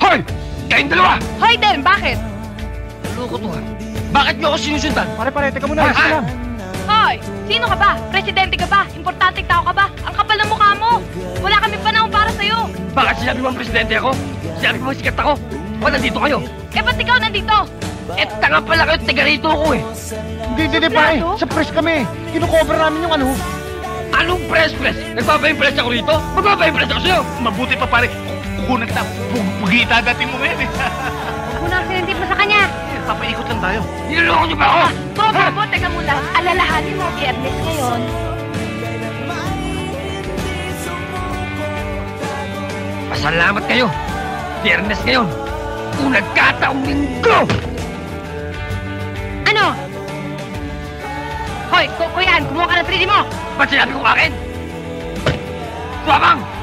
Hoy! Kayong dalawa! Hoy din, bakit? Loko to ha. Bakit niyo ako sinusundan? Pare, teka muna. Isa lang. Hoy, sino ka ba? Presidente ka ba? Importanteng tao ka ba? Ang kapal ng mukha mo! Wala kami panahon para sa'yo! Bakit sinabi mo ang presidente ako? Sinabi mo sikat ako? O nandito kayo? Eh, ba't ikaw nandito? Eh, tanga pala kayo, taga rito ako eh. Hindi, pare. Sa press kami. Kinukover namin yung ano. Anong press? Nagpapa-impress ako rito? Magpapa-impress ako sa'yo! Mabuti pa pare, kukunan kita. Pugita dating mo ngayon eh. Huwag mo na sinindi mo sa kanya! Papaikot lang tayo. Niloloko niyo ba ako? Bobo, teka muna. Alalahanin mo, Biyernes ngayon. Pasalamat kayo. Biyernes ngayon. Kung nagkataong linggo! Ano? Hoy, kuyan, kumuha ka ng 3D mo! Ba't sinabi ko akin? Suwabang!